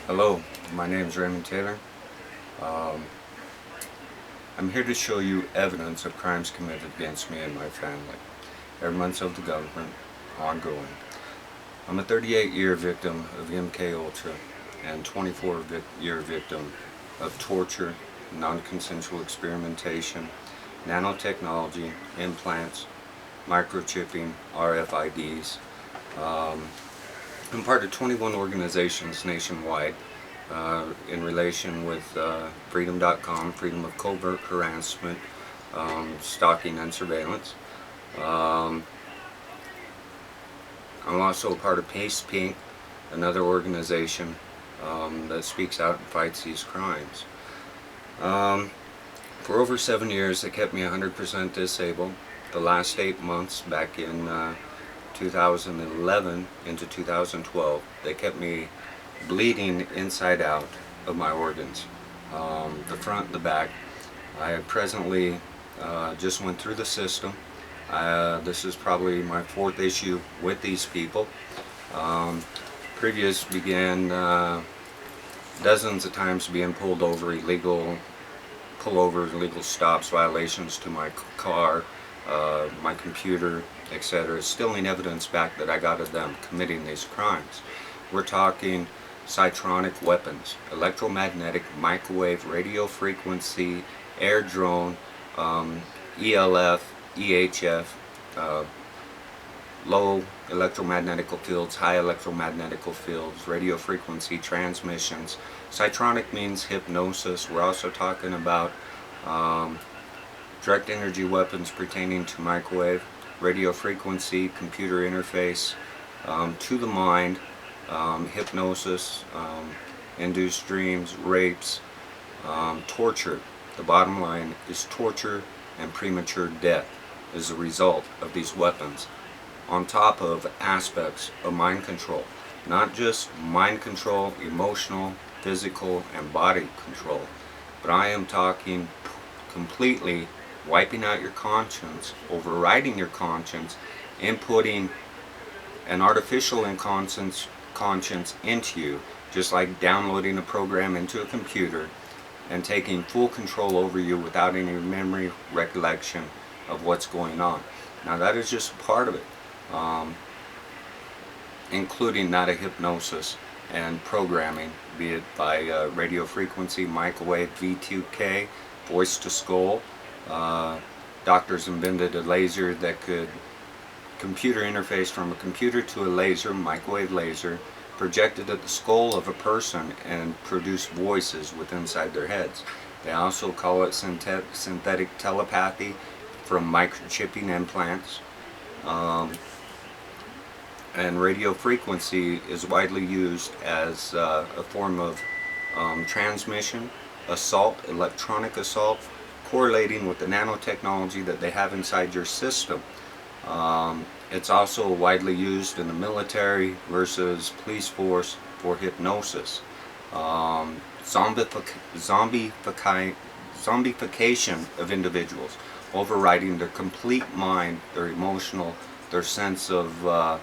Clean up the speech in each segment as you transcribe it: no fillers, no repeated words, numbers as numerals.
Hello, my name is Raymond Taylor. Um, I'm here to show you evidence of crimes committed against me and my family. Evidence of the government, ongoing. I'm a 38-year victim of MK Ultra and 24-year victim of torture, non-consensual experimentation, nanotechnology, implants, microchipping, RFIDs. I'm part of 21 organizations nationwide in relation with freedom.com, freedom of covert harassment, stalking and surveillance. I'm also part of Pace Pink, another organization that speaks out and fights these crimes. For over 7 years they kept me 100% disabled. The last 8 months, back in 2011 into 2012, they kept me bleeding inside out of my organs, the front and the back. I presently just went through the system. This is probably my 4th issue with these people. Previous began dozens of times being pulled over, illegal pullovers, illegal stops, violations to my car, my computer, etc., stealing evidence back that I got of them committing these crimes. We're talking cytronic weapons, electromagnetic, microwave, radio frequency, air drone, ELF, EHF, low electromagnetic fields, high electromagnetic fields, radio frequency transmissions. Cytronic means hypnosis. We're also talking about direct energy weapons pertaining to microwave, radio frequency, computer interface, to the mind, hypnosis, induced dreams, rapes, torture. The bottom line is torture and premature death as a result of these weapons, on top of aspects of mind control. Not just mind control, emotional, physical, and body control, but I am talking completely wiping out your conscience, overriding your conscience, inputting an artificial conscience into you, just like downloading a program into a computer and taking full control over you without any memory, recollection of what's going on. Now that is just part of it, including that of hypnosis and programming, be it by radio frequency, microwave, V2K, voice to skull. Doctors invented a laser that could computer interface from a computer to a laser, microwave laser, projected at the skull of a person and produce voices within inside their heads. They also call it synthetic telepathy from microchipping implants. And radio frequency is widely used as a form of transmission, assault, electronic assault, correlating with the nanotechnology that they have inside your system. It's also widely used in the military versus police force for hypnosis. Zombification of individuals, overriding their complete mind, their emotional, their sense of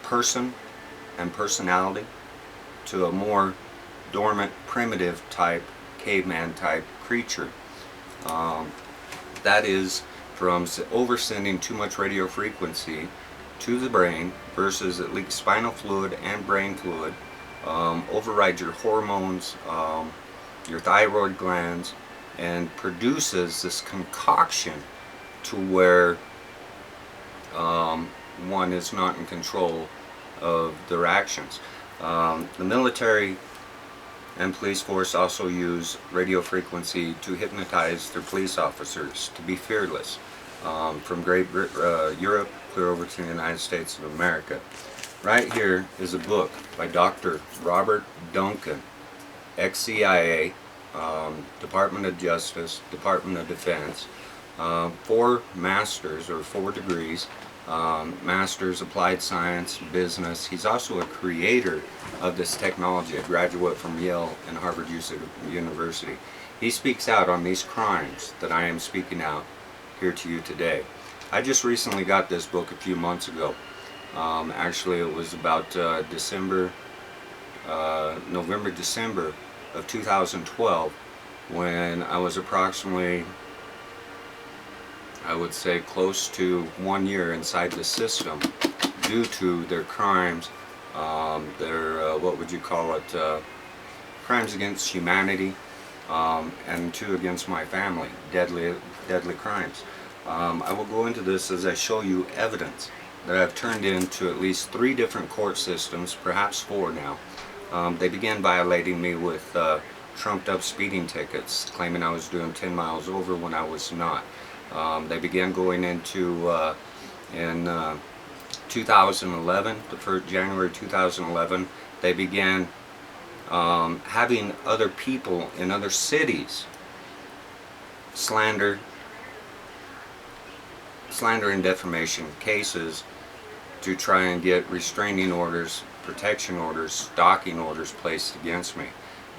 person and personality, to a more dormant, primitive type, caveman type creature. That is from oversending too much radio frequency to the brain versus it leaks spinal fluid and brain fluid, overrides your hormones, your thyroid glands, and produces this concoction to where one is not in control of their actions. The military and police force also use radio frequency to hypnotize their police officers to be fearless, from Europe clear over to the United States of America. Right here is a book by Dr. Robert Duncan, ex-CIA, Department of Justice, Department of Defense, 4 masters or 4 degrees, masters, applied science, business. He's also a creator of this technology, a graduate from Yale and Harvard University. He speaks out on these crimes that I am speaking out here to you today. I just recently got this book a few months ago. Actually, it was about December November, December of 2012, when I was approximately, I would say, close to 1 year inside the system due to their crimes, their, what would you call it, crimes against humanity, and two against my family, deadly crimes. I will go into this as I show you evidence that I've turned into at least 3 different court systems, perhaps 4 now. They began violating me with trumped up speeding tickets, claiming I was doing 10 miles over when I was not. They began going into, in 2011, the 1st January 2011, they began having other people in other cities slander and defamation cases to try and get restraining orders, protection orders, stalking orders placed against me.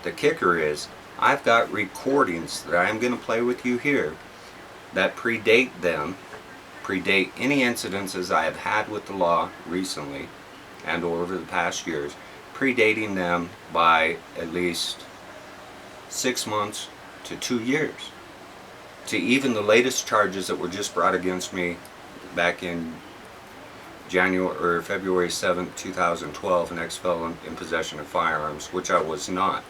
The kicker is, I've got recordings that I'm going to play with you here that predate any incidences I have had with the law recently and over the past years, predating them by at least 6 months to 2 years, to even the latest charges that were just brought against me back in January or February 7th, 2012, an ex-felon in possession of firearms, which I was not.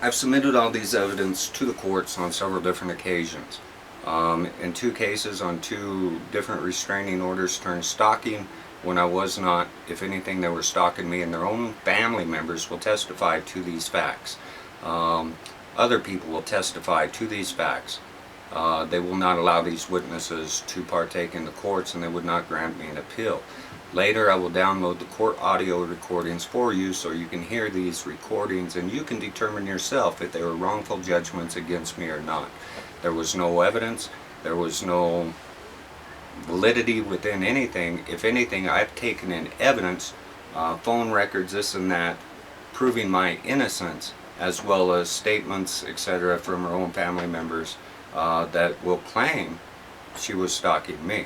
I've submitted all these evidence to the courts on several different occasions. In 2 cases on 2 different restraining orders turned stalking when I was not. If anything, they were stalking me, and their own family members will testify to these facts. Other people will testify to these facts. They will not allow these witnesses to partake in the courts, and they would not grant me an appeal. Later I will download the court audio recordings for you so you can hear these recordings and you can determine yourself if they were wrongful judgments against me or not. There was no evidence, there was no validity within anything. If anything, I've taken in evidence, phone records, this and that, proving my innocence, as well as statements, etc., from her own family members that will claim she was stalking me.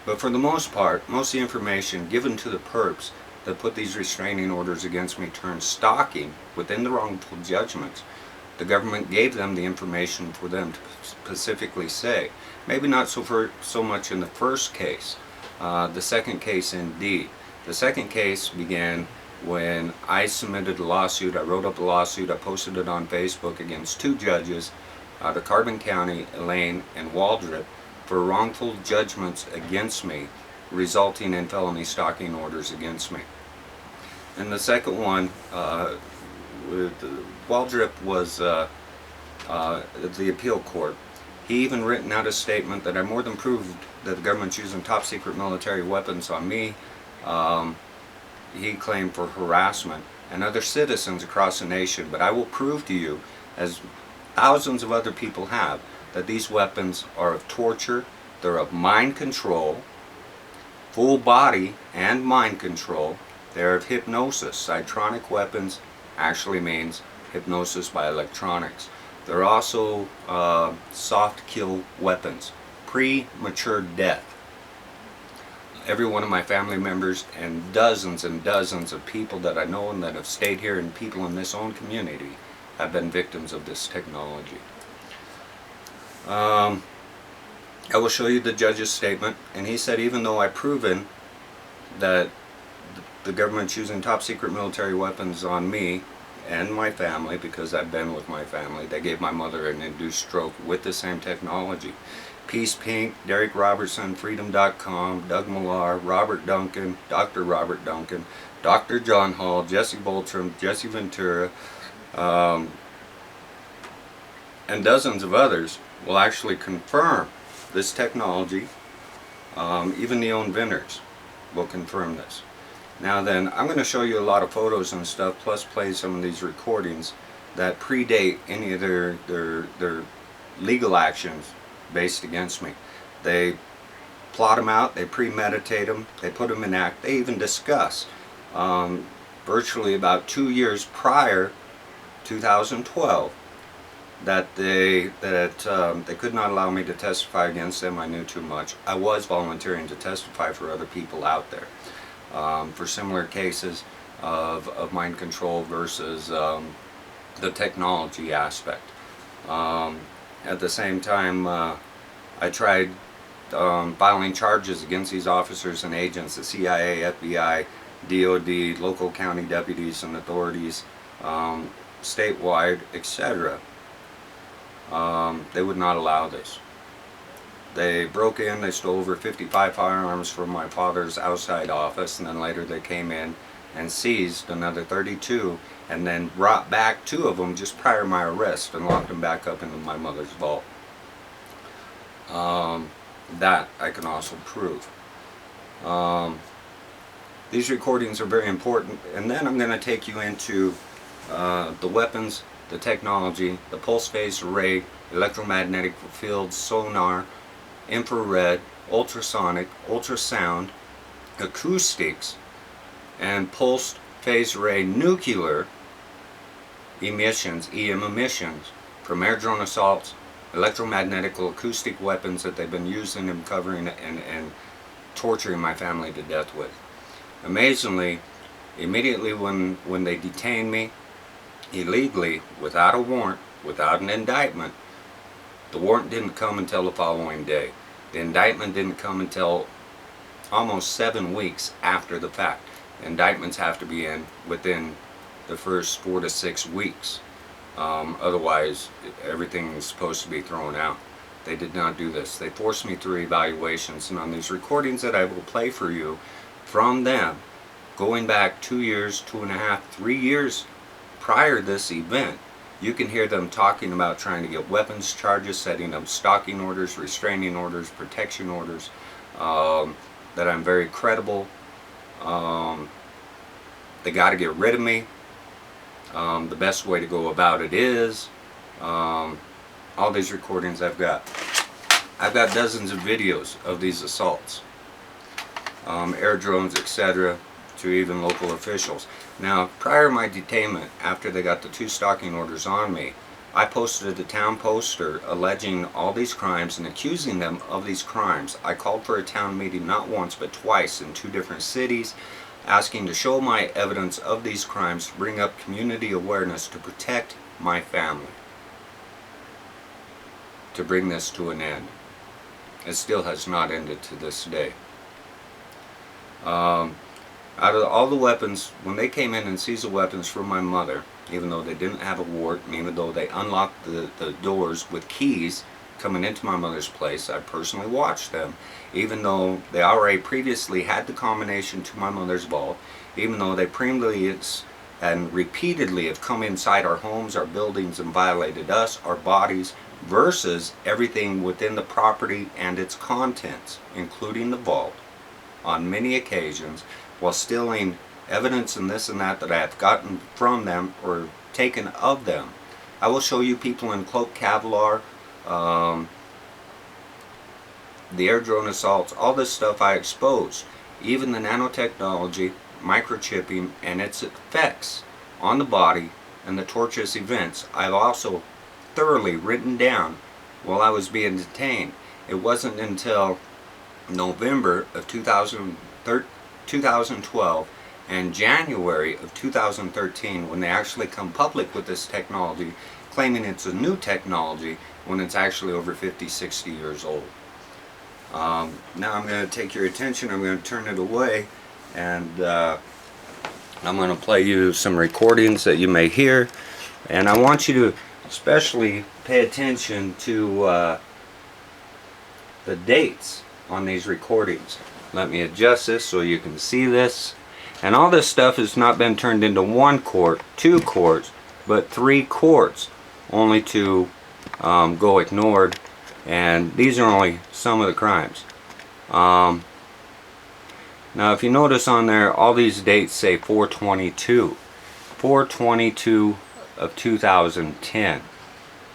But for the most part, most of the information given to the perps that put these restraining orders against me turned stalking within the wrongful judgments. The government gave them the information for them to specifically say. Maybe not so much in the first case. The second case, indeed. The second case began when I submitted a lawsuit. I wrote up a lawsuit. I posted it on Facebook against 2 judges out of Carbon County, Elaine, and Waldrop, for wrongful judgments against me, resulting in felony stalking orders against me. And the second one, Waldrop was the appeal court. He even written out a statement that I more than proved that the government's using top secret military weapons on me. He claimed for harassment and other citizens across the nation, but I will prove to you, as thousands of other people have, that these weapons are of torture, they're of mind control, full body and mind control, they're of hypnosis. Cytronic weapons actually means hypnosis by electronics. They're also soft kill weapons, premature death. Every one of my family members and dozens of people that I know and that have stayed here and people in this own community have been victims of this technology. I will show you the judge's statement, and he said even though I've proven that the government's using top secret military weapons on me and my family, because I've been with my family, they gave my mother an induced stroke with the same technology. Peace Pink, Derek Robertson, Freedom.com, Doug Millar, Robert Duncan, Dr. Robert Duncan, Dr. John Hall, Jesse Boltram, Jesse Ventura, and dozens of others will actually confirm this technology. Even the own vendors will confirm this. Now then, I'm going to show you a lot of photos and stuff, plus play some of these recordings that predate any of their legal actions based against me. They plot them out, they premeditate them, they put them in act, they even discuss virtually about 2 years prior, 2012, that they could not allow me to testify against them. I knew too much. I was volunteering to testify for other people out there. for similar cases of mind control versus the technology aspect. At the same time, I tried filing charges against these officers and agents, the CIA, FBI, DOD, local county deputies and authorities, statewide, etc. They would not allow this. They broke in, they stole over 55 firearms from my father's outside office, and then later they came in and seized another 32, and then brought back 2 of them just prior to my arrest and locked them back up into my mother's vault. That I can also prove. These recordings are very important, and then I'm going to take you into the weapons, the technology, the pulse phase array, electromagnetic field, sonar, infrared, ultrasonic, ultrasound, acoustics, and pulsed phase array nuclear emissions, EM emissions, from air drone assaults, electromagnetic acoustic weapons that they've been using and covering and torturing my family to death with. Amazingly, immediately when they detained me illegally, without a warrant, without an indictment, the warrant didn't come until the following day. The indictment didn't come until almost 7 weeks after the fact. Indictments have to be in within the first 4 to 6 weeks. Otherwise, everything is supposed to be thrown out. They did not do this. They forced me through evaluations, and on these recordings that I will play for you from them, going back 2 years, 2.5, 3 years prior to this event, you can hear them talking about trying to get weapons charges, setting up stalking orders, restraining orders, protection orders, that I'm very credible. They got to get rid of me. The best way to go about it is all these recordings I've got dozens of videos of these assaults, air drones, etc., to even local officials. Now, prior to my detainment, after they got the 2 stalking orders on me, I posted a town poster alleging all these crimes and accusing them of these crimes. I called for a town meeting not once but twice in 2 different cities, asking to show my evidence of these crimes to bring up community awareness to protect my family, to bring this to an end. It still has not ended to this day. Out of all the weapons, when they came in and seized the weapons from my mother, even though they didn't have a warrant, and even though they unlocked the doors with keys coming into my mother's place, I personally watched them, even though they already previously had the combination to my mother's vault, even though they previously and repeatedly have come inside our homes, our buildings, and violated us, our bodies, versus everything within the property and its contents, including the vault, on many occasions, while stealing evidence and this and that I have gotten from them or taken of them. I will show you people in cloaked Kevlar, the air drone assaults, all this stuff I exposed, even the nanotechnology, microchipping, and its effects on the body and the torturous events I've also thoroughly written down while I was being detained. It wasn't until November of 2012 and January of 2013 when they actually come public with this technology, claiming it's a new technology when it's actually over 50, 60 years old. Now I'm going to take your attention, I'm going to turn it away, and I'm going to play you some recordings that you may hear, and I want you to especially pay attention to the dates on these recordings. Let me adjust this so you can see this. And all this stuff has not been turned into 1 court, 2 courts, but 3 courts, only to go ignored. And these are only some of the crimes. Now if you notice on there, all these dates say 4/22. 4/22 of 2010.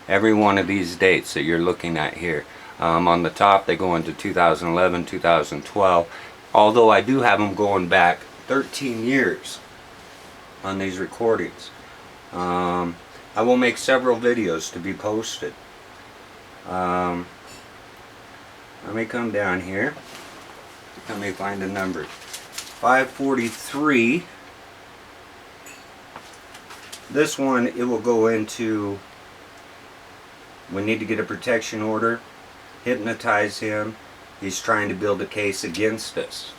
Every one of these dates that you're looking at here. On the top they go into 2011, 2012, although I do have them going back 13 years on these recordings. I will make several videos to be posted. Let me come down here. Let me find a number. 543. This one, it will go into, we need to get a protection order, hypnotize him. He's trying to build a case against us.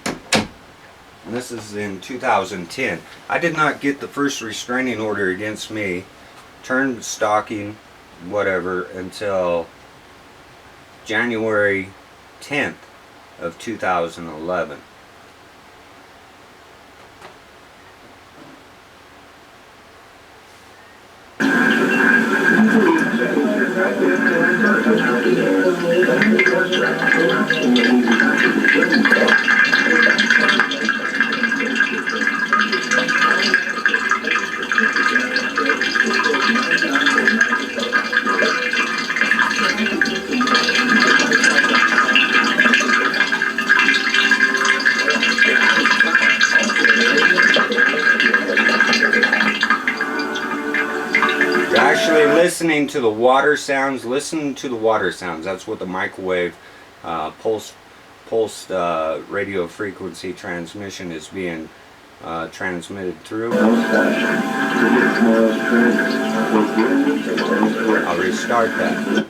And this is in 2010. I did not get the first restraining order against me, turned stalking, whatever, until January 10th of 2011. Listening to the water sounds. Listen to the water sounds. That's what the microwave pulsed radio frequency transmission is being transmitted through. I'll restart that.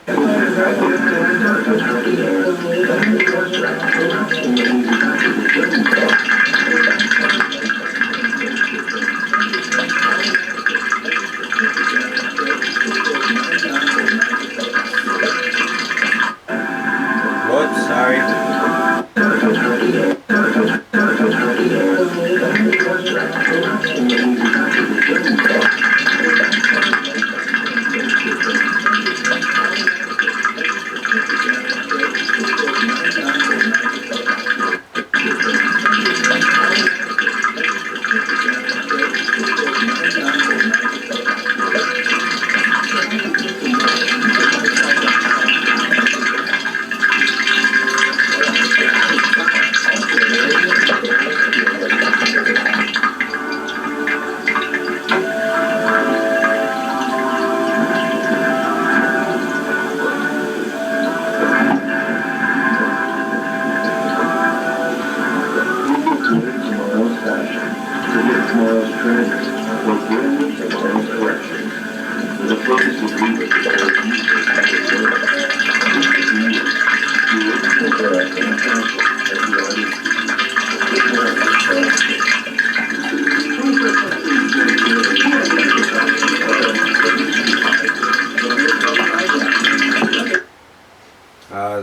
Whoops, sorry.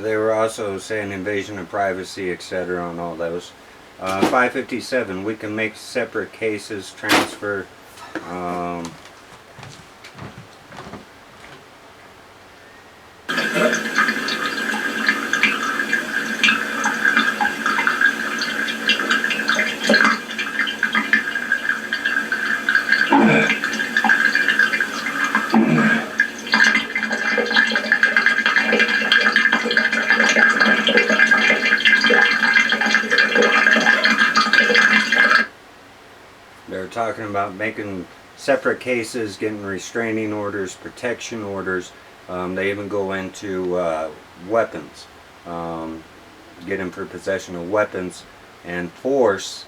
They were also saying invasion of privacy, etc. on all those. 557, we can make separate cases, transfer. They're talking about making separate cases, getting restraining orders, protection orders. They even go into weapons, get him for possession of weapons, and force.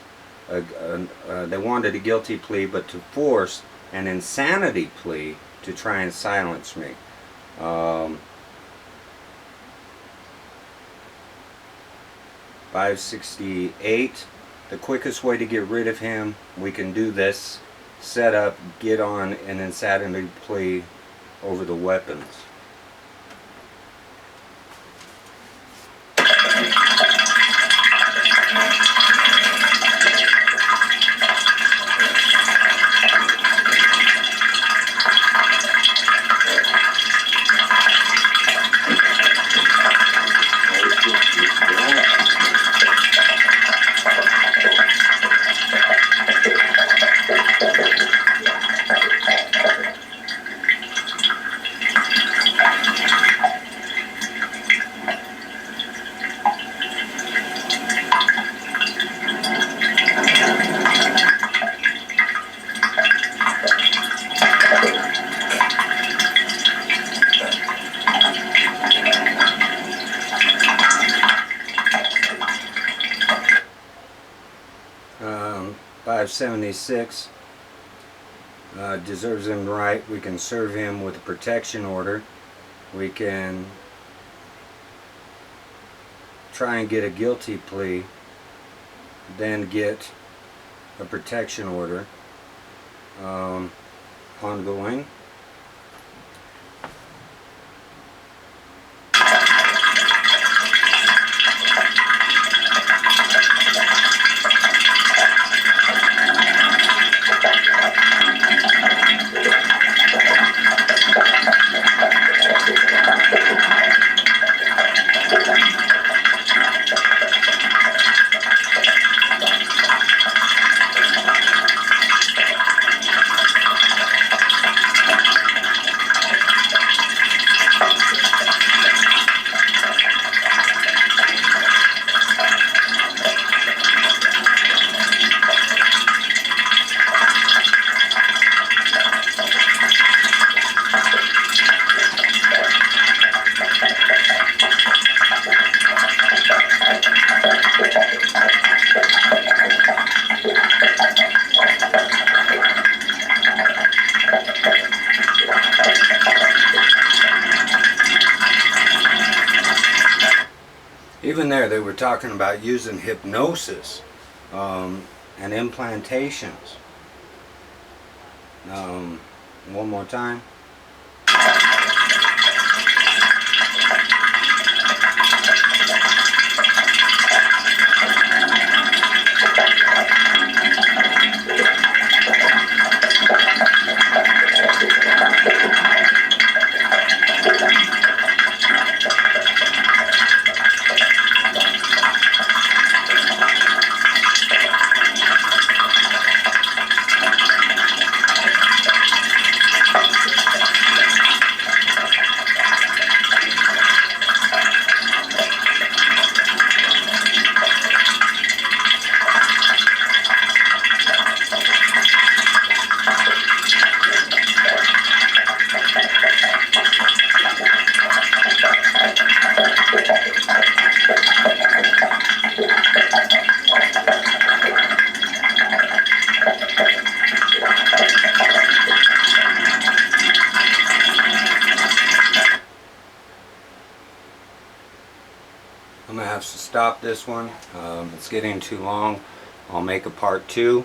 They wanted a guilty plea, but to force an insanity plea to try and silence me. 568. The quickest way to get rid of him, we can do this. Set up, get on an insanity plea over the weapons. 576 deserves him right. We can serve him with a protection order. We can try and get a guilty plea, then get a protection order. Ongoing. Even there, they were talking about using hypnosis and implantations. One more time. I'm going to have to stop this one. It's getting too long. I'll make a part 2.